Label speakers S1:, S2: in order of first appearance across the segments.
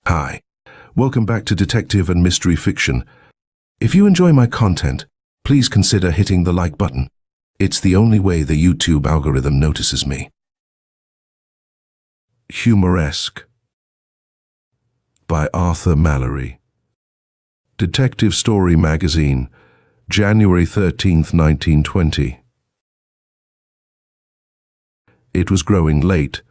S1: Hi, welcome back to Detective and Mystery Fiction. If you enjoy my content, please consider hitting the like button. It's the only way the YouTube algorithm notices me. Humoresque by Arthur Mallory. Detective Story Magazine, January 13th, 1920. It was growing late.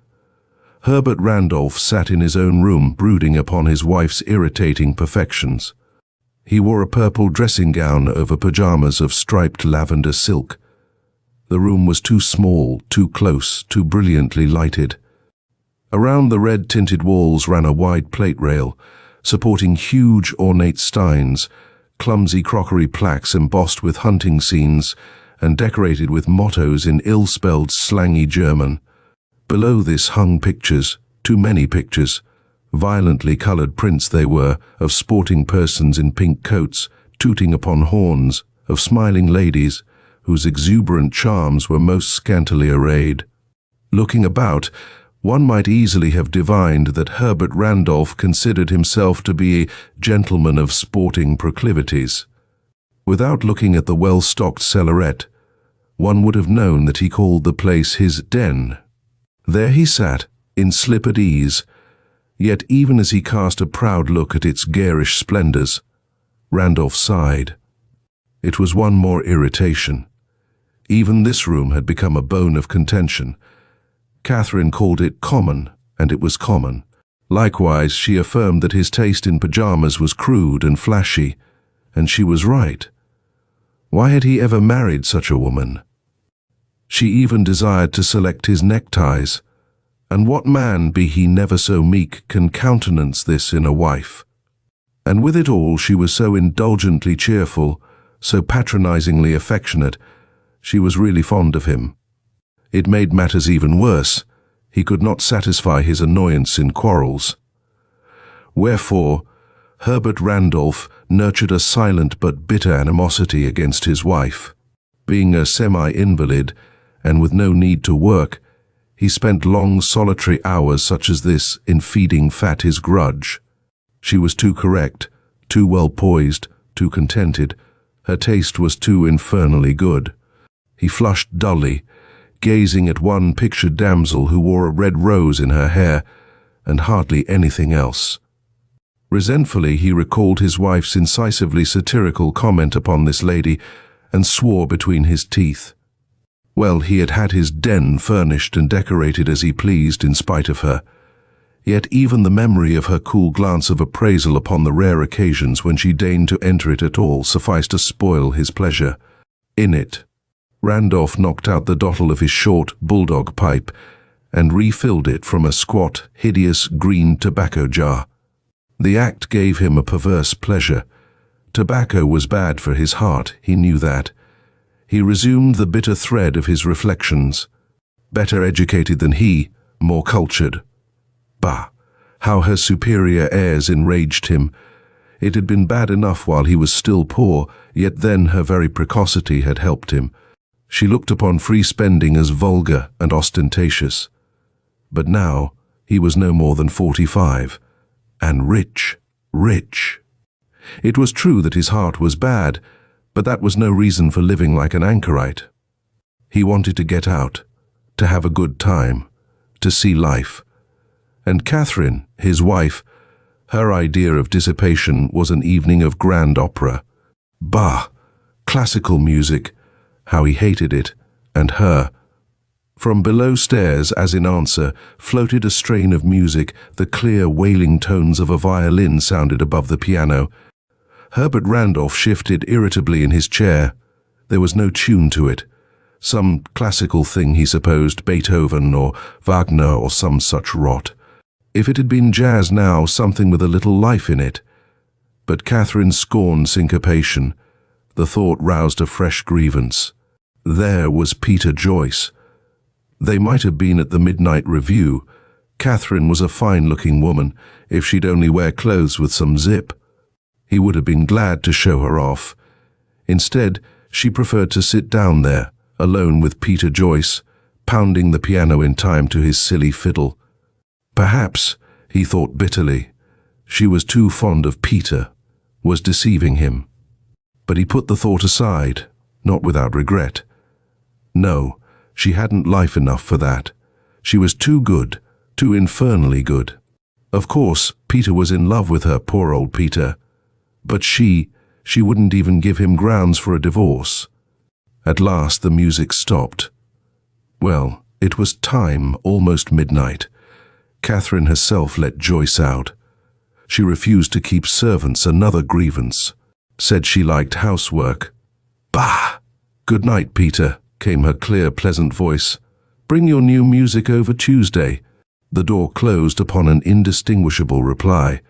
S1: Herbert Randolph sat in his own room brooding upon his wife's irritating perfections. He wore a purple dressing gown over pajamas of striped lavender silk. The room was too small, too close, too brilliantly lighted. Around the red-tinted walls ran a wide plate rail, supporting huge ornate steins, clumsy crockery plaques embossed with hunting scenes and decorated with mottos in ill-spelled slangy German. Below this hung pictures, too many pictures. Violently colored prints they were, of sporting persons in pink coats, tooting upon horns, of smiling ladies, whose exuberant charms were most scantily arrayed. Looking about, one might easily have divined that Herbert Randolph considered himself to be a gentleman of sporting proclivities. Without looking at the well-stocked cellarette, one would have known that he called the place his den. There he sat, in slip at ease, yet even as he cast a proud look at its garish splendors, Randolph sighed. It was one more irritation. Even this room had become a bone of contention. Catherine called it common, and it was common. Likewise, she affirmed that his taste in pajamas was crude and flashy, and she was right. Why had he ever married such a woman? She even desired to select his neckties, and what man, be he never so meek, can countenance this in a wife? And with it all she was so indulgently cheerful, so patronizingly affectionate, she was really fond of him. It made matters even worse. He could not satisfy his annoyance in quarrels. Wherefore, Herbert Randolph nurtured a silent but bitter animosity against his wife. Being a semi-invalid, and with no need to work, he spent long solitary hours such as this in feeding fat his grudge. She was too correct, too well poised, too contented. Her taste was too infernally good. He flushed dully, gazing at one pictured damsel who wore a red rose in her hair, and hardly anything else. Resentfully he recalled his wife's incisively satirical comment upon this lady, and swore between his teeth. Well, he had had his den furnished and decorated as he pleased in spite of her. Yet even the memory of her cool glance of appraisal upon the rare occasions when she deigned to enter it at all sufficed to spoil his pleasure. In it, Randolph knocked out the dottle of his short bulldog pipe and refilled it from a squat, hideous green tobacco jar. The act gave him a perverse pleasure. Tobacco was bad for his heart, he knew that. He resumed the bitter thread of his reflections. Better educated than he, more cultured. Bah! How her superior airs enraged him. It had been bad enough while he was still poor, yet then her very precocity had helped him. She looked upon free spending as vulgar and ostentatious. But now he was no more than 45, and rich. It was true that his heart was bad, but that was no reason for living like an anchorite. He wanted to get out, to have a good time, to see life. And Catherine, his wife, her idea of dissipation was an evening of grand opera. Bah! Classical music, how he hated it, and her. From below stairs, as in answer, floated a strain of music. The clear, wailing tones of a violin sounded above the piano. Herbert Randolph shifted irritably in his chair. There was no tune to it. Some classical thing, he supposed, Beethoven or Wagner or some such rot. If it had been jazz now, something with a little life in it. But Catherine scorned syncopation. The thought roused a fresh grievance. There was Peter Joyce. They might have been at the midnight review. Catherine was a fine-looking woman, if she'd only wear clothes with some zip. He would have been glad to show her off. Instead, she preferred to sit down there, alone with Peter Joyce, pounding the piano in time to his silly fiddle. Perhaps, he thought bitterly, She was too fond of Peter, was deceiving him. But he put the thought aside, not without regret. No, she hadn't life enough for that. She was too good, too infernally good. Of course, Peter was in love with her, poor old Peter. But she wouldn't even give him grounds for a divorce. At last the music stopped. Well, it was time, almost midnight. Catherine herself let Joyce out. She refused to keep servants, another grievance. Said she liked housework. Bah! Good night, Peter, came her clear, pleasant voice. Bring your new music over Tuesday. The door closed upon an indistinguishable reply.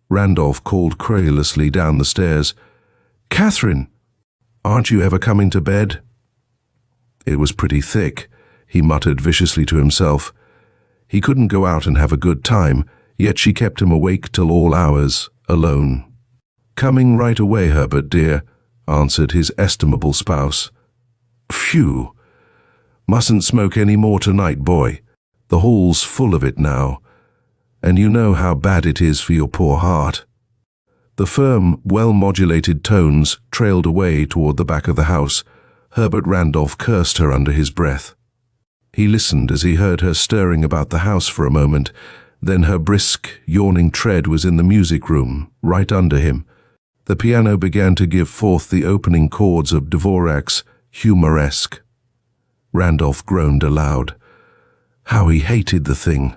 S1: Randolph called querulously down the stairs. Catherine, aren't you ever coming to bed? It was pretty thick, he muttered viciously to himself. He couldn't go out and have a good time, yet she kept him awake till all hours, alone. Coming right away, Herbert dear, answered his estimable spouse. Phew! Mustn't smoke any more tonight, boy. The hall's full of it now, and you know how bad it is for your poor heart. The firm, well-modulated tones trailed away toward the back of the house. Herbert Randolph cursed her under his breath. He listened as he heard her stirring about the house for a moment. Then her brisk, yawning tread was in the music room, right under him. The piano began to give forth the opening chords of Dvorak's Humoresque. Randolph groaned aloud. How he hated the thing.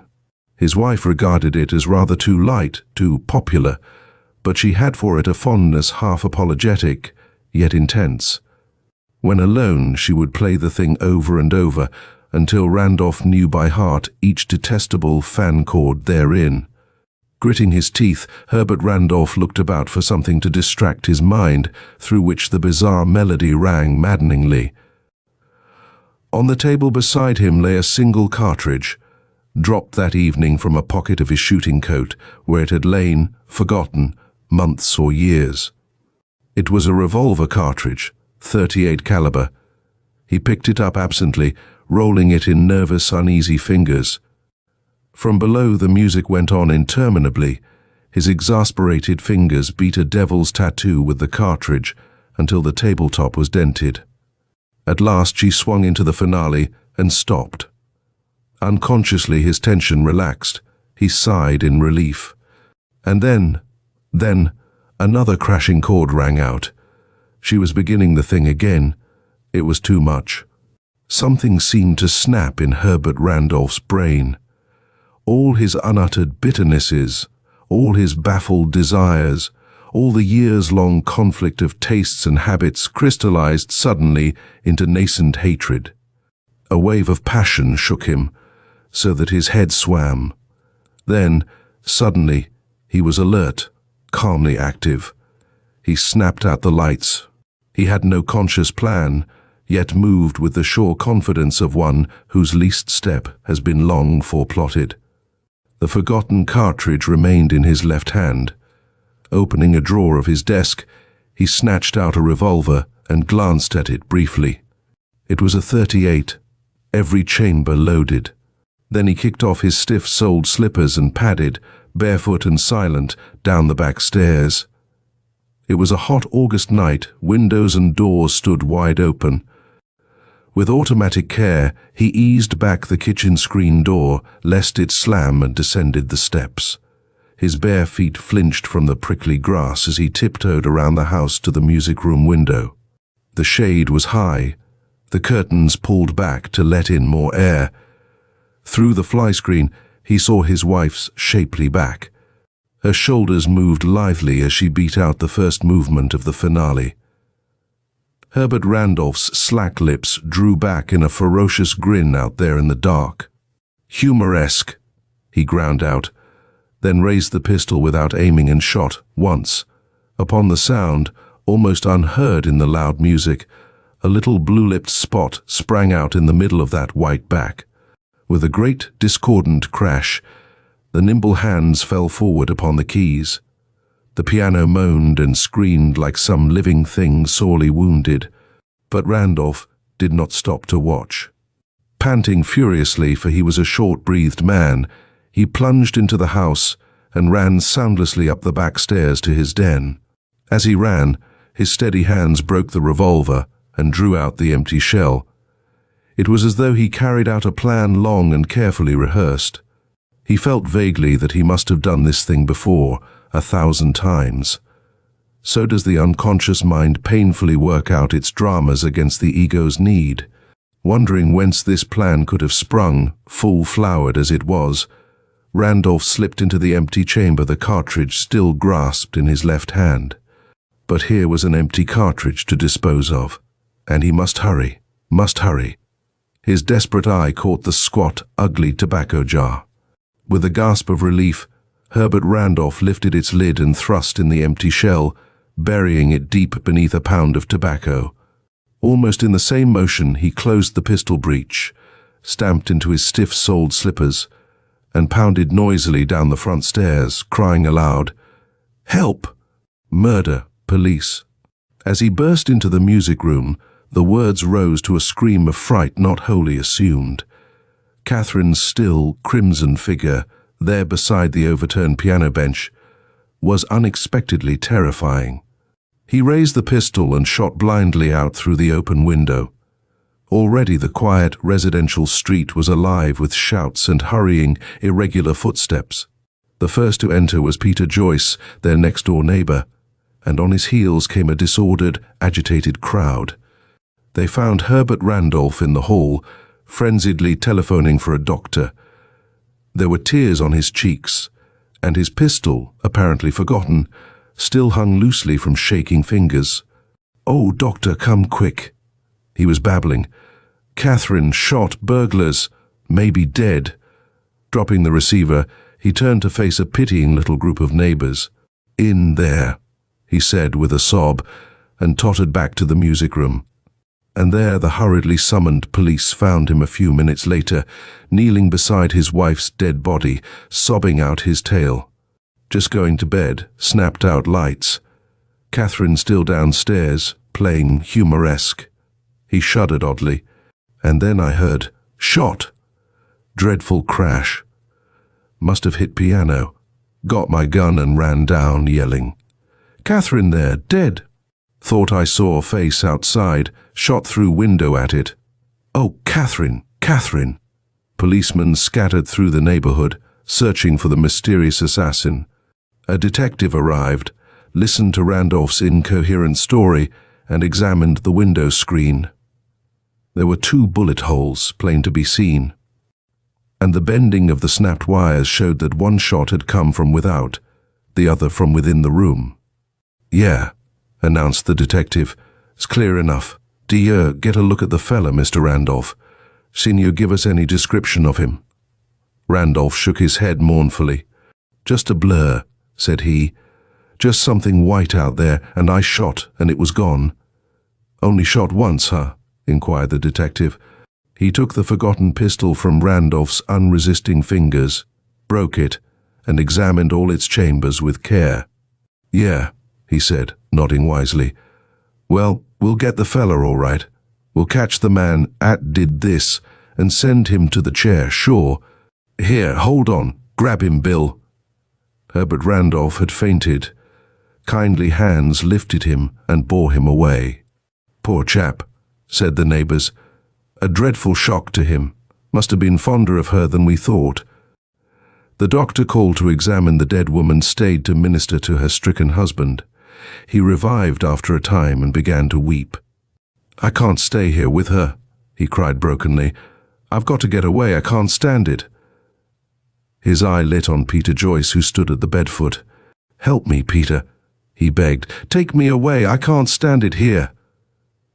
S1: His wife regarded it as rather too light, too popular, but she had for it a fondness half apologetic, yet intense. When alone, she would play the thing over and over, until Randolph knew by heart each detestable fan chord therein. Gritting his teeth, Herbert Randolph looked about for something to distract his mind, through which the bizarre melody rang maddeningly. On the table beside him lay a single cartridge, dropped that evening from a pocket of his shooting coat, where it had lain, forgotten, months or years. It was a revolver cartridge, .38 caliber. He picked it up absently, rolling it in nervous, uneasy fingers. From below the music went on interminably. His exasperated fingers beat a devil's tattoo with the cartridge until the tabletop was dented. At last she swung into the finale and stopped. Unconsciously his tension relaxed. He sighed in relief. And then, another crashing chord rang out. She was beginning the thing again. It was too much. Something seemed to snap in Herbert Randolph's brain. All his unuttered bitternesses, all his baffled desires, all the years-long conflict of tastes and habits crystallized suddenly into nascent hatred. A wave of passion shook him, so that his head swam. Then, suddenly, he was alert, calmly active. He snapped out the lights. He had no conscious plan, yet moved with the sure confidence of one whose least step has been long foreplotted. The forgotten cartridge remained in his left hand. Opening a drawer of his desk, he snatched out a revolver and glanced at it briefly. It was a .38, every chamber loaded. Then he kicked off his stiff-soled slippers and padded, barefoot and silent, down the back stairs. It was a hot August night. Windows and doors stood wide open. With automatic care, he eased back the kitchen screen door, lest it slam, and descended the steps. His bare feet flinched from the prickly grass as he tiptoed around the house to the music room window. The shade was high, the curtains pulled back to let in more air. Through the fly screen, he saw his wife's shapely back. Her shoulders moved lithely as she beat out the first movement of the finale. Herbert Randolph's slack lips drew back in a ferocious grin out there in the dark. "Humoresque," he ground out, then raised the pistol without aiming and shot, once. Upon the sound, almost unheard in the loud music, a little blue-lipped spot sprang out in the middle of that white back. With a great discordant crash, the nimble hands fell forward upon the keys. The piano moaned and screamed like some living thing sorely wounded, but Randolph did not stop to watch. Panting furiously, for he was a short-breathed man, he plunged into the house and ran soundlessly up the back stairs to his den. As he ran, his steady hands broke the revolver and drew out the empty shell. It was as though he carried out a plan long and carefully rehearsed. He felt vaguely that he must have done this thing before, 1,000 times. So does the unconscious mind painfully work out its dramas against the ego's need. Wondering whence this plan could have sprung, full-flowered as it was, Randolph slipped into the empty chamber, the cartridge still grasped in his left hand. But here was an empty cartridge to dispose of, and he must hurry, must hurry. His desperate eye caught the squat, ugly tobacco jar. With a gasp of relief, Herbert Randolph lifted its lid and thrust in the empty shell, burying it deep beneath a pound of tobacco. Almost in the same motion, he closed the pistol breech, stamped into his stiff-soled slippers, and pounded noisily down the front stairs, crying aloud, "Help! Murder! Police!" As he burst into the music room, the words rose to a scream of fright not wholly assumed. Catherine's still, crimson figure, there beside the overturned piano bench, was unexpectedly terrifying. He raised the pistol and shot blindly out through the open window. Already the quiet residential street was alive with shouts and hurrying, irregular footsteps. The first to enter was Peter Joyce, their next-door neighbor, and on his heels came a disordered, agitated crowd. They found Herbert Randolph in the hall, frenziedly telephoning for a doctor. There were tears on his cheeks, and his pistol, apparently forgotten, still hung loosely from shaking fingers. "Oh, doctor, come quick," he was babbling. "Catherine shot, burglars, maybe dead." Dropping the receiver, he turned to face a pitying little group of neighbors. "In there," he said with a sob, and tottered back to the music room. And there the hurriedly summoned police found him a few minutes later, kneeling beside his wife's dead body, sobbing out his tale. "Just going to bed, snapped out lights. Catherine still downstairs, playing Humoresque." He shuddered oddly. "And then I heard, 'Shot!' Dreadful crash. Must have hit piano. Got my gun and ran down, yelling. 'Catherine there, dead!' Thought I saw a face outside, shot through window at it. Oh, Catherine, Catherine!" Policemen scattered through the neighborhood, searching for the mysterious assassin. A detective arrived, listened to Randolph's incoherent story, and examined the window screen. There were 2 bullet holes, plain to be seen, and the bending of the snapped wires showed that one shot had come from without, the other from within the room. "Yeah," announced the detective. "It's clear enough. Do you get a look at the fella, Mr. Randolph? Seen you give us any description of him?" Randolph shook his head mournfully. "Just a blur," said he. "Just something white out there, and I shot, and it was gone." "Only shot once, huh?" inquired the detective. He took the forgotten pistol from Randolph's unresisting fingers, broke it, and examined all its chambers with care. "Yeah," he said, nodding wisely. "Well, we'll get the fella all right. We'll catch the man 'at did this and send him to the chair, sure. Here, hold on. Grab him, Bill." Herbert Randolph had fainted. Kindly hands lifted him and bore him away. "Poor chap," said the neighbors. "A dreadful shock to him. Must have been fonder of her than we thought." The doctor called to examine the dead woman stayed to minister to her stricken husband. He revived after a time and began to weep. "I can't stay here with her," he cried brokenly. "I've got to get away. I can't stand it." His eye lit on Peter Joyce, who stood at the bedfoot. "Help me, Peter," he begged. "Take me away. I can't stand it here."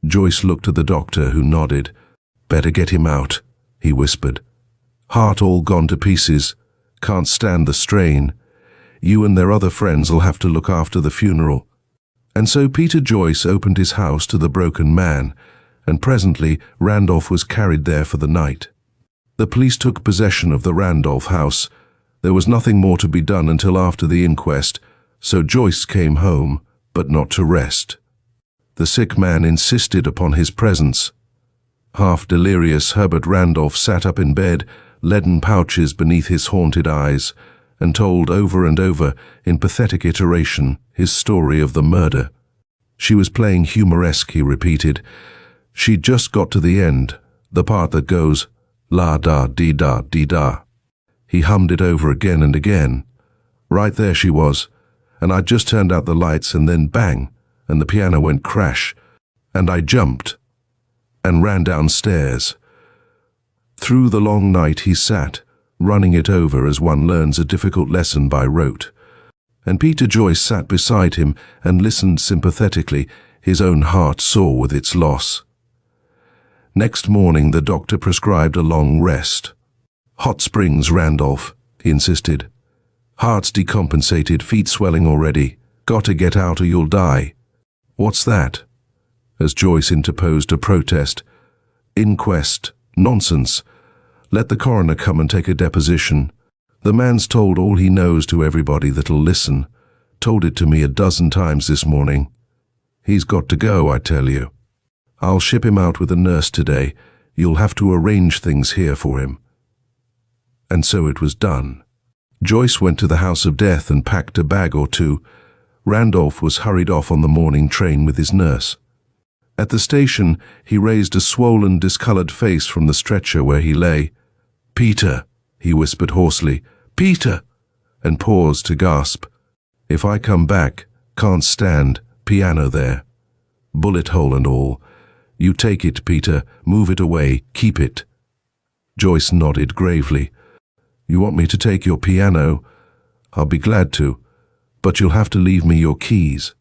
S1: Joyce looked at the doctor, who nodded. "Better get him out," he whispered. "Heart all gone to pieces. Can't stand the strain. You and their other friends will have to look after the funeral." And so Peter Joyce opened his house to the broken man, and presently Randolph was carried there for the night. The police took possession of the Randolph house. There was nothing more to be done until after the inquest, so Joyce came home, but not to rest. The sick man insisted upon his presence. Half delirious, Herbert Randolph sat up in bed, leaden pouches beneath his haunted eyes, and told over and over, in pathetic iteration, his story of the murder. She was playing Humoresque, he repeated. She'd just got to the end, the part that goes, la-da-dee-da-dee-da. He hummed it over again and again. Right there she was, and I'd just turned out the lights, and then bang, and the piano went crash, and I jumped and ran downstairs. Through the long night he sat, running it over as one learns a difficult lesson by rote. And Peter Joyce sat beside him and listened sympathetically, his own heart sore with its loss. Next morning the doctor prescribed a long rest. "Hot springs, Randolph," he insisted. "Heart's decompensated, feet swelling already. Gotta get out or you'll die." "What's that?" As Joyce interposed a protest. "Inquest. Nonsense. Let the coroner come and take a deposition. The man's told all he knows to everybody that'll listen. Told it to me a dozen times this morning. He's got to go, I tell you. I'll ship him out with a nurse today. You'll have to arrange things here for him." And so it was done. Joyce went to the house of death and packed a bag or two. Randolph was hurried off on the morning train with his nurse. At the station, he raised a swollen, discolored face from the stretcher where he lay. "Peter," he whispered hoarsely, "Peter," and paused to gasp. "If I come back, can't stand, piano there. Bullet hole and all. You take it, Peter, move it away, keep it." Joyce nodded gravely. "You want me to take your piano? I'll be glad to, but you'll have to leave me your keys."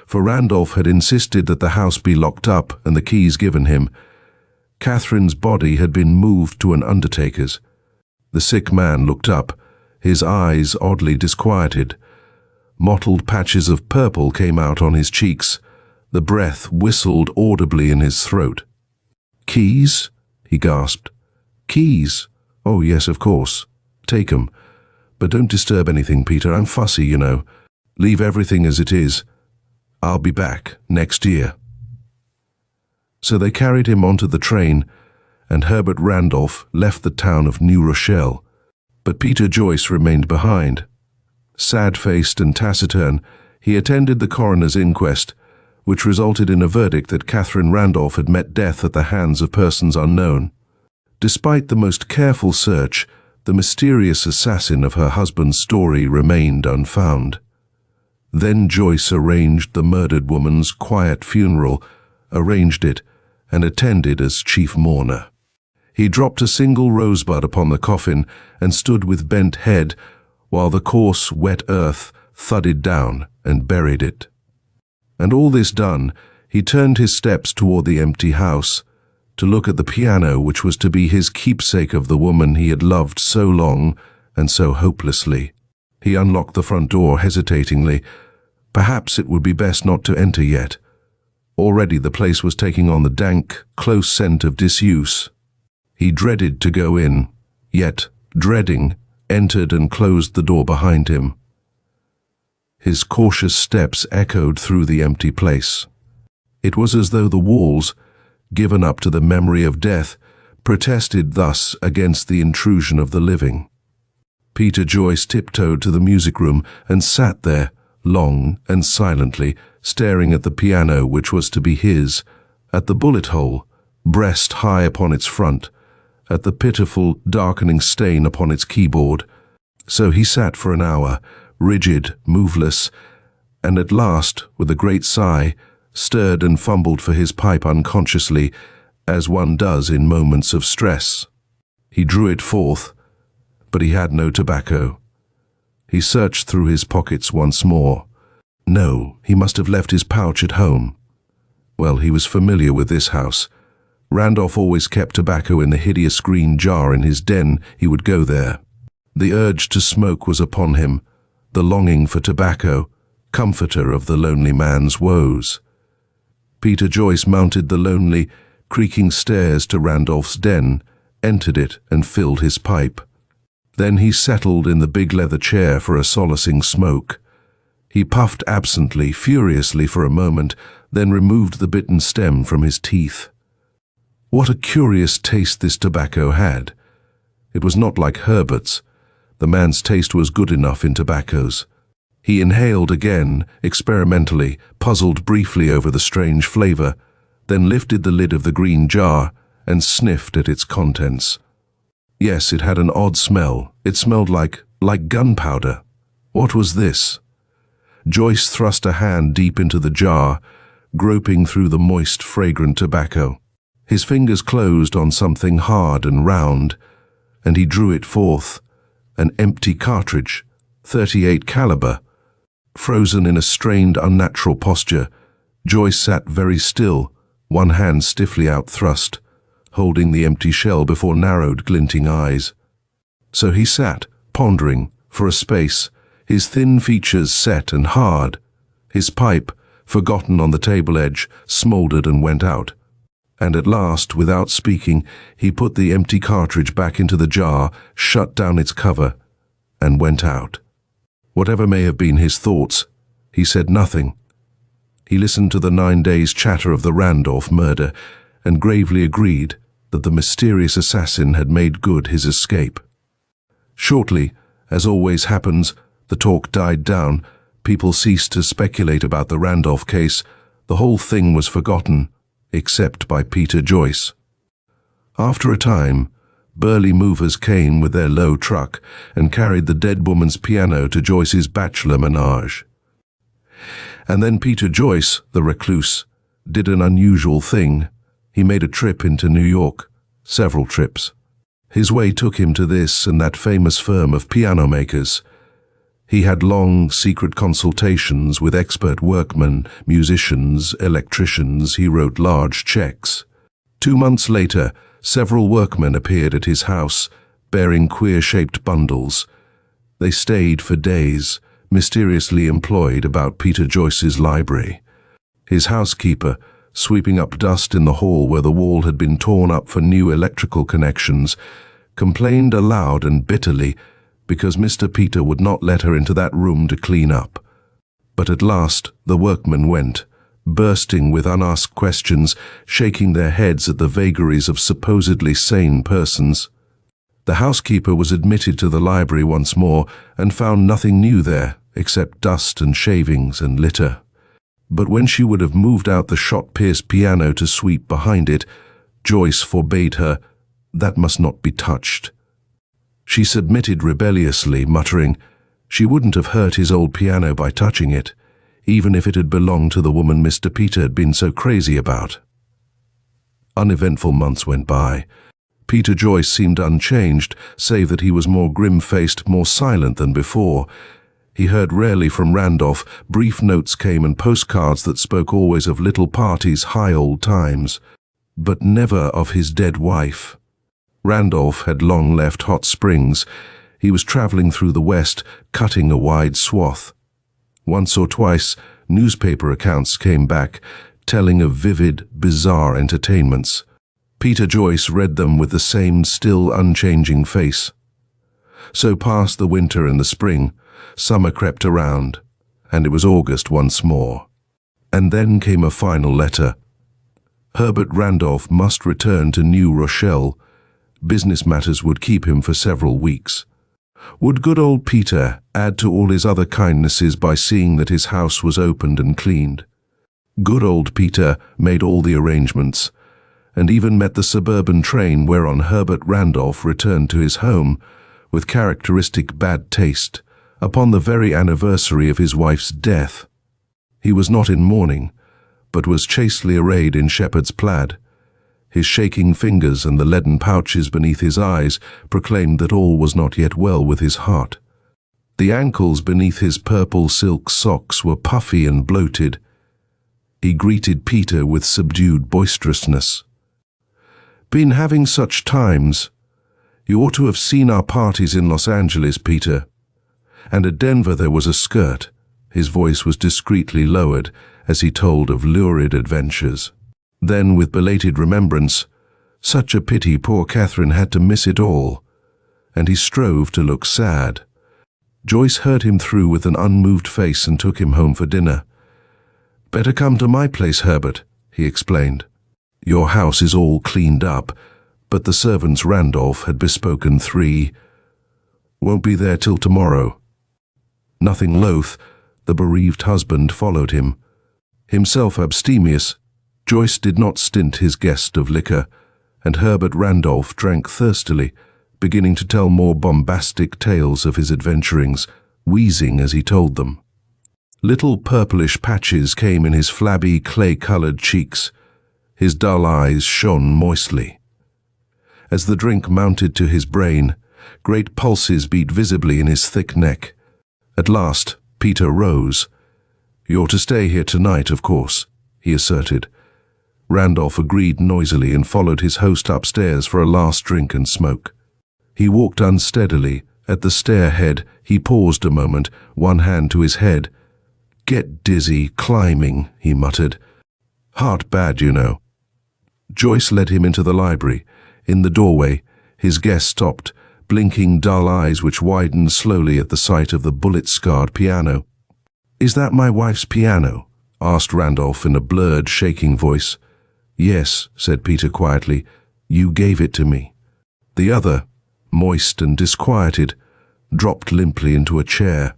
S1: For Randolph had insisted that the house be locked up and the keys given him. Catherine's body had been moved to an undertaker's. The sick man looked up, his eyes oddly disquieted. Mottled patches of purple came out on his cheeks. The breath whistled audibly in his throat. "Keys?" he gasped. "Keys? Oh, yes, of course. Take 'em. But don't disturb anything, Peter. I'm fussy, you know. Leave everything as it is. I'll be back next year." So they carried him onto the train, and Herbert Randolph left the town of New Rochelle. But Peter Joyce remained behind. Sad-faced and taciturn, he attended the coroner's inquest, which resulted in a verdict that Catherine Randolph had met death at the hands of persons unknown. Despite the most careful search, the mysterious assassin of her husband's story remained unfound. Then Joyce arranged the murdered woman's quiet funeral, arranged it, and attended as chief mourner. He dropped a single rosebud upon the coffin and stood with bent head while the coarse, wet earth thudded down and buried it. And all this done, he turned his steps toward the empty house, to look at the piano which was to be his keepsake of the woman he had loved so long and so hopelessly. He unlocked the front door hesitatingly. Perhaps it would be best not to enter yet. Already the place was taking on the dank, close scent of disuse. He dreaded to go in, yet, dreading, entered and closed the door behind him. His cautious steps echoed through the empty place. It was as though the walls, given up to the memory of death, protested thus against the intrusion of the living. Peter Joyce tiptoed to the music room and sat there, long and silently, staring at the piano which was to be his, at the bullet hole, breast high upon its front, at the pitiful, darkening stain upon its keyboard. So he sat for an hour, rigid, moveless, and at last, with a great sigh, stirred and fumbled for his pipe unconsciously, as one does in moments of stress. He drew it forth, but he had no tobacco. He searched through his pockets once more. No, he must have left his pouch at home. Well, he was familiar with this house. Randolph always kept tobacco in the hideous green jar in his den. He would go there. The urge to smoke was upon him, the longing for tobacco, comforter of the lonely man's woes. Peter Joyce mounted the lonely, creaking stairs to Randolph's den, entered it and filled his pipe. Then he settled in the big leather chair for a solacing smoke. He puffed absently, furiously for a moment, then removed the bitten stem from his teeth. What a curious taste this tobacco had. It was not like Herbert's, The man's taste was good enough in tobaccos. He inhaled again, experimentally, puzzled briefly over the strange flavor, then lifted the lid of the green jar and sniffed at its contents. Yes, it had an odd smell. It smelled like gunpowder. What was this? Joyce thrust a hand deep into the jar, groping through the moist, fragrant tobacco. His fingers closed on something hard and round, and he drew it forth. An empty cartridge, .38 caliber. Frozen in a strained, unnatural posture, Joyce sat very still, one hand stiffly outthrust, holding the empty shell before narrowed, glinting eyes. So he sat, pondering, for a space, his thin features set and hard. His pipe, forgotten on the table edge, smouldered and went out. And at last, without speaking, he put the empty cartridge back into the jar, shut down its cover, and went out. Whatever may have been his thoughts, he said nothing. He listened to the 9 days' chatter of the Randolph murder, and gravely agreed that the mysterious assassin had made good his escape. Shortly, as always happens, the talk died down. People ceased to speculate about the Randolph case. The whole thing was forgotten, except by Peter Joyce. After a time, burly movers came with their low truck and carried the dead woman's piano to Joyce's bachelor menage. And then Peter Joyce, the recluse, did an unusual thing. He made a trip into New York, several trips. His way took him to this and that famous firm of piano makers. He had long, secret consultations with expert workmen, musicians, electricians. He wrote large checks. 2 months later, several workmen appeared at his house, bearing queer-shaped bundles. They stayed for days, mysteriously employed about Peter Joyce's library. His housekeeper, sweeping up dust in the hall where the wall had been torn up for new electrical connections, complained aloud and bitterly because Mr. Peter would not let her into that room to clean up. But at last the workmen went, bursting with unasked questions, shaking their heads at the vagaries of supposedly sane persons. The housekeeper was admitted to the library once more and found nothing new there, except dust and shavings and litter. But when she would have moved out the shot-pierced piano to sweep behind it, Joyce forbade her. That must not be touched. She submitted rebelliously, muttering, she wouldn't have hurt his old piano by touching it, even if it had belonged to the woman Mr. Peter had been so crazy about. Uneventful months went by. Peter Joyce seemed unchanged, save that he was more grim-faced, more silent than before. He heard rarely from Randolph. Brief notes came and postcards that spoke always of little parties, high old times, but never of his dead wife. Randolph had long left Hot Springs. He was traveling through the West, cutting a wide swath. Once or twice, newspaper accounts came back, telling of vivid, bizarre entertainments. Peter Joyce read them with the same still, unchanging face. So passed the winter and the spring. Summer crept around, and it was August once more. And then came a final letter. Herbert Randolph must return to New Rochelle. Business matters would keep him for several weeks. Would good old Peter add to all his other kindnesses by seeing that his house was opened and cleaned? Good old Peter made all the arrangements, and even met the suburban train whereon Herbert Randolph returned to his home, with characteristic bad taste, upon the very anniversary of his wife's death. He was not in mourning, but was chastely arrayed in shepherd's plaid. His shaking fingers and the leaden pouches beneath his eyes proclaimed that all was not yet well with his heart. The ankles beneath his purple silk socks were puffy and bloated. He greeted Peter with subdued boisterousness. "Been having such times. You ought to have seen our parties in Los Angeles, Peter. And at Denver there was a skirt." His voice was discreetly lowered as he told of lurid adventures. Then, with belated remembrance, such a pity poor Catherine had to miss it all, and he strove to look sad. Joyce heard him through with an unmoved face and took him home for dinner. "Better come to my place, Herbert," he explained. "Your house is all cleaned up, but the servants Randolph had bespoken 3. Won't be there till tomorrow." Nothing loath, the bereaved husband followed him. Himself abstemious, Joyce did not stint his guest of liquor, and Herbert Randolph drank thirstily, beginning to tell more bombastic tales of his adventurings, wheezing as he told them. Little purplish patches came in his flabby, clay-colored cheeks. His dull eyes shone moistly. As the drink mounted to his brain, great pulses beat visibly in his thick neck. At last, Peter rose. "You're to stay here tonight, of course," he asserted. Randolph agreed noisily and followed his host upstairs for a last drink and smoke. He walked unsteadily. At the stairhead, he paused a moment, one hand to his head. "Get dizzy, climbing," he muttered. "Heart bad, you know." Joyce led him into the library. In the doorway, his guest stopped, blinking dull eyes which widened slowly at the sight of the bullet-scarred piano. "Is that my wife's piano?" asked Randolph in a blurred, shaking voice. "Yes," said Peter quietly. "You gave it to me." The other, moist and disquieted, dropped limply into a chair.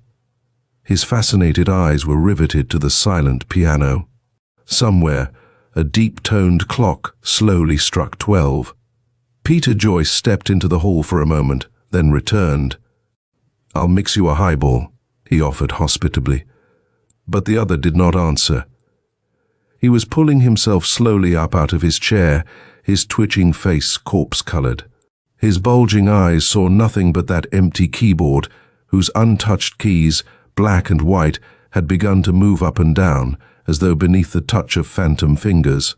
S1: His fascinated eyes were riveted to the silent piano. Somewhere, a deep-toned clock slowly struck 12. Peter Joyce stepped into the hall for a moment, then returned. "I'll mix you a highball," he offered hospitably. But the other did not answer. He was pulling himself slowly up out of his chair, his twitching face corpse-colored. His bulging eyes saw nothing but that empty keyboard, whose untouched keys, black and white, had begun to move up and down, as though beneath the touch of phantom fingers.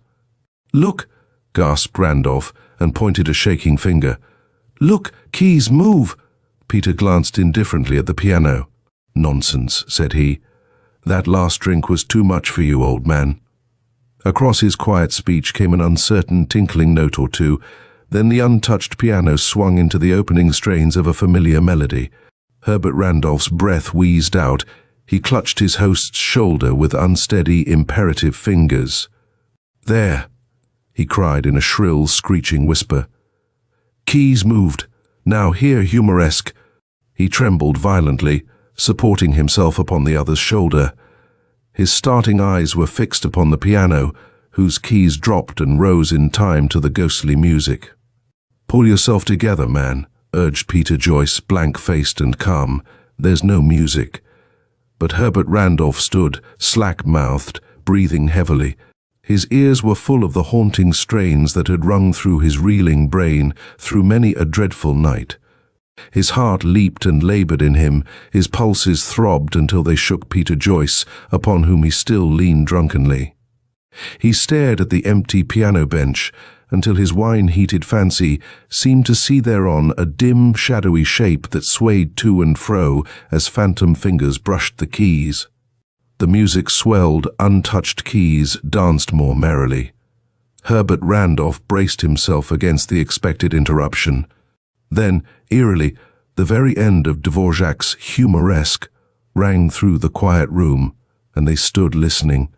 S1: "Look!" gasped Randolph, and pointed a shaking finger. "Look, keys move!" Peter glanced indifferently at the piano. "Nonsense," said he. "That last drink was too much for you, old man." Across his quiet speech came an uncertain tinkling note or two, then the untouched piano swung into the opening strains of a familiar melody. Herbert Randolph's breath wheezed out. He clutched his host's shoulder with unsteady, imperative fingers. "There!" he cried in a shrill, screeching whisper. "Keys moved. Now here, Humoresque." He trembled violently, supporting himself upon the other's shoulder. His starting eyes were fixed upon the piano, whose keys dropped and rose in time to the ghostly music. "Pull yourself together, man," urged Peter Joyce, blank-faced and calm. "There's no music." But Herbert Randolph stood, slack-mouthed, breathing heavily. His ears were full of the haunting strains that had rung through his reeling brain through many a dreadful night. His heart leaped and labored in him, his pulses throbbed until they shook Peter Joyce, upon whom he still leaned drunkenly. He stared at the empty piano bench until his wine-heated fancy seemed to see thereon a dim, shadowy shape that swayed to and fro as phantom fingers brushed the keys. The music swelled, untouched keys danced more merrily. Herbert Randolph braced himself against the expected interruption. Then, eerily, the very end of Dvorak's Humoresque rang through the quiet room, and they stood listening.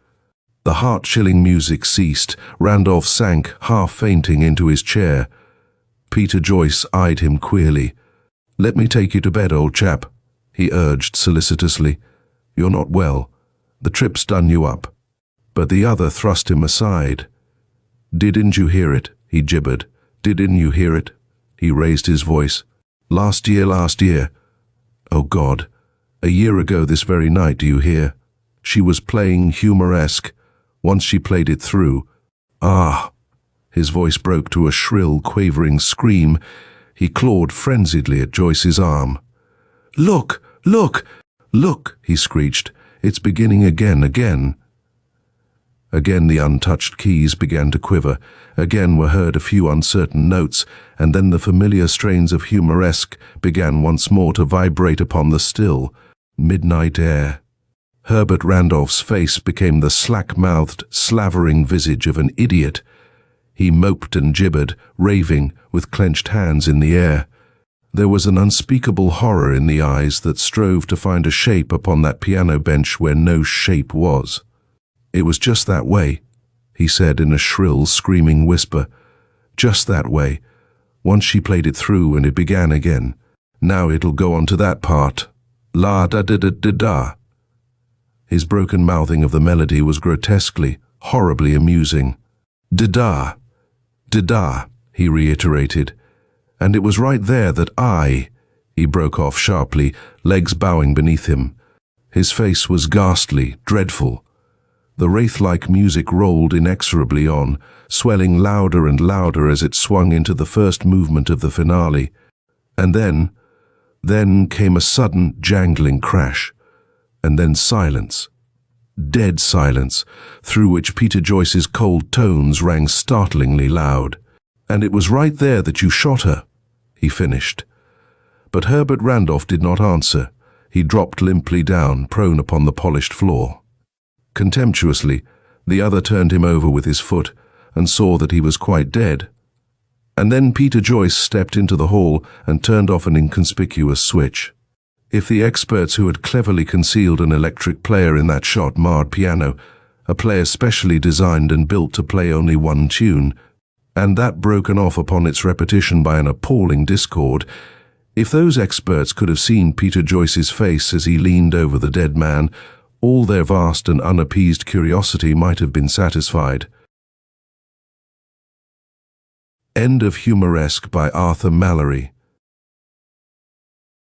S1: The heart-chilling music ceased. Randolph sank, half-fainting, into his chair. Peter Joyce eyed him queerly. "Let me take you to bed, old chap," he urged solicitously. "You're not well. The trip's done you up." But the other thrust him aside. "Didn't you hear it?" he gibbered. "Didn't you hear it?" He raised his voice. Last year. Oh God, a year ago this very night, do you hear? She was playing Humoresque. Once she played it through. Ah!" His voice broke to a shrill, quavering scream. He clawed frenziedly at Joyce's arm. "Look! Look! Look!" he screeched. "It's beginning again. Again the untouched keys began to quiver. Again were heard a few uncertain notes, and then the familiar strains of Humoresque began once more to vibrate upon the still, midnight air. Herbert Randolph's face became the slack-mouthed, slavering visage of an idiot. He moped and gibbered, raving, with clenched hands in the air. There was an unspeakable horror in the eyes that strove to find a shape upon that piano bench where no shape was. "It was just that way," he said in a shrill, screaming whisper. "Just that way. Once she played it through and it began again. Now it'll go on to that part. La da da da da da. His broken mouthing of the melody was grotesquely, horribly amusing. Da-da, da-da, he reiterated. And it was right there that he broke off sharply, legs bowing beneath him. His face was ghastly, dreadful. The wraith-like music rolled inexorably on, swelling louder and louder as it swung into the first movement of the finale. And then came a sudden, jangling crash. And then silence. Dead silence, through which Peter Joyce's cold tones rang startlingly loud. And it was right there that you shot her, he finished. But Herbert Randolph did not answer. He dropped limply down, prone upon the polished floor. Contemptuously, the other turned him over with his foot and saw that he was quite dead. And then Peter Joyce stepped into the hall and turned off an inconspicuous switch. If the experts who had cleverly concealed an electric player in that shot marred piano, a player specially designed and built to play only one tune, and that broken off upon its repetition by an appalling discord, if those experts could have seen Peter Joyce's face as he leaned over the dead man, all their vast and unappeased curiosity might have been satisfied. End of Humoresque by Mallory.